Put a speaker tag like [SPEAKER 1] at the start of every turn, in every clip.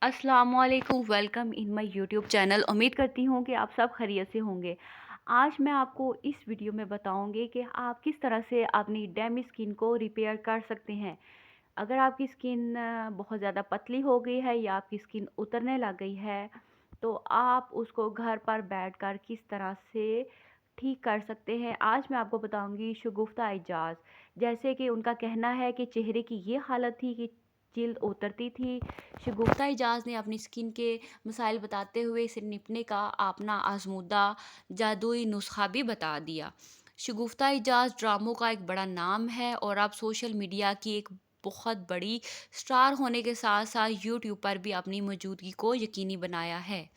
[SPEAKER 1] अस्सलाम वालेकुम, welcome in my YouTube channel. उम्मीद करती हूँ कि आप सब खैरियत से होंगे। आज मैं आपको इस वीडियो में बताऊंगी कि आप किस तरह से अपनी डैमेज स्किन को रिपेयर कर सकते हैं। अगर आपकी स्किन बहुत ज़्यादा पतली हो गई है या आपकी स्किन उतरने लग गई है, तो आप उसको घर पर बैठकर किस तरह से ठीक कर सकते हैं। आज मैं आपको बताऊंगी शगुफ्ता एजाज। जैसे कि उनका कहना है कि चेहरे की ये हालत थी कि जिल्द उतरती थी। शगुफ्ता एजाज ने अपनी स्किन के मसाइल बताते हुए इसे निपटने का अपना आजमूदा जादुई नुस्खा भी बता दिया। शगुफ्ता एजाज ड्रामों का एक बड़ा नाम है और अब सोशल मीडिया की एक बहुत बड़ी स्टार होने के साथ साथ यूट्यूब पर भी अपनी मौजूदगी को यकीनी बनाया है,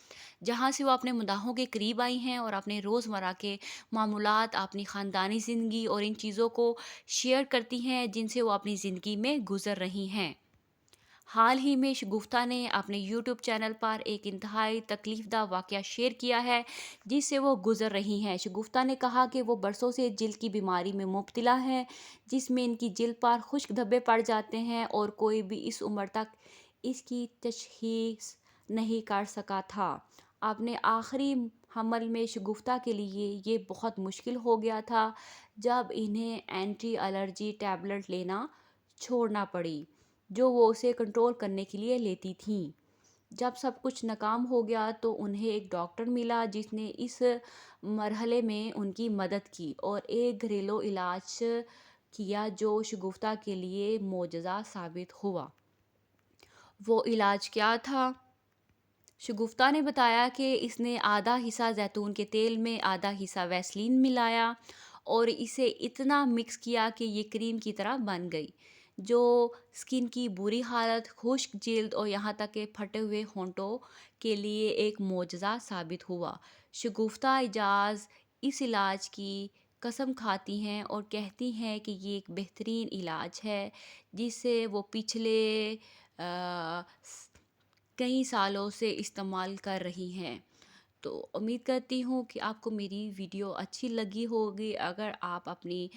[SPEAKER 1] जहां से वो अपने मुद्दाहों के करीब आई हैं और अपने रोज़मर्रा के मामूलात, अपनी ख़ानदानी ज़िंदगी और इन चीज़ों को शेयर करती हैं जिनसे वो अपनी ज़िंदगी में गुजर रही हैं। हाल ही में शगुफ्ता ने अपने यूट्यूब चैनल पर एक इंतहाई तकलीफ़दा वाक़या शेयर किया है जिससे वो गुज़र रही हैं। शगुफ्ता ने कहा कि वो बरसों से जिल्द की बीमारी में मुब्तला हैं, जिसमें इनकी जिल्द पर खुश्क धब्बे पड़ जाते हैं और कोई भी इस उम्र तक इसकी तशख़ीस नहीं कर सका था। अपने आखिरी हमल में शगुफ्ता के लिए ये बहुत मुश्किल हो गया था जब इन्हें एंटी एलर्जी टैबलेट लेना छोड़ना पड़ी, जो वो उसे कंट्रोल करने के लिए लेती थीं। जब सब कुछ नाकाम हो गया तो उन्हें एक डॉक्टर मिला जिसने इस मरहले में उनकी मदद की और एक घरेलू इलाज किया जो शगुफ्ता के लिए मोजज़ा साबित हुआ। वो इलाज क्या था? शगुफ्ता ने बताया कि इसने आधा हिस्सा जैतून के तेल में आधा हिस्सा वैसलीन मिलाया और इसे इतना मिक्स किया कि ये क्रीम की तरह बन गई, जो स्किन की बुरी हालत, खुश्क जिल्द और यहाँ तक कि फटे हुए होंठों के लिए एक मोजज़ा साबित हुआ। शगुफ्ता एजाज इस इलाज की कसम खाती हैं और कहती हैं कि ये एक बेहतरीन इलाज है जिसे वो पिछले कई सालों से इस्तेमाल कर रही हैं। तो उम्मीद करती हूँ कि आपको मेरी वीडियो अच्छी लगी होगी। अगर आप अपनी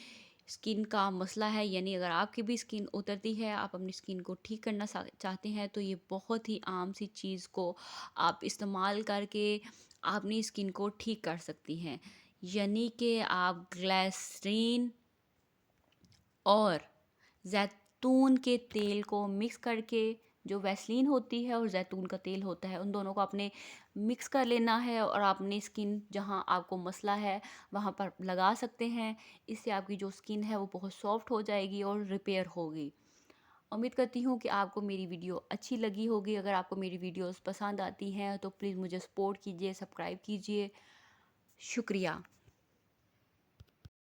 [SPEAKER 1] स्किन का मसला है, यानी अगर आपकी भी स्किन उतरती है, आप अपनी स्किन को ठीक करना चाहते हैं, तो ये बहुत ही आम सी चीज़ को आप इस्तेमाल करके अपनी स्किन को ठीक कर सकती हैं। यानी कि आप ग्लिसरीन और ज़ैतून के तेल को मिक्स करके, जो वैसलीन होती है और ज़ैतून का तेल होता है, उन दोनों को आपने मिक्स कर लेना है और अपनी स्किन जहाँ आपको मसला है वहाँ पर लगा सकते हैं। इससे आपकी जो स्किन है वो बहुत सॉफ्ट हो जाएगी और रिपेयर होगी। उम्मीद करती हूँ कि आपको मेरी वीडियो अच्छी लगी होगी। अगर आपको मेरी वीडियोस पसंद आती हैं तो प्लीज़ मुझे सपोर्ट कीजिए, सब्सक्राइब कीजिए। शुक्रिया।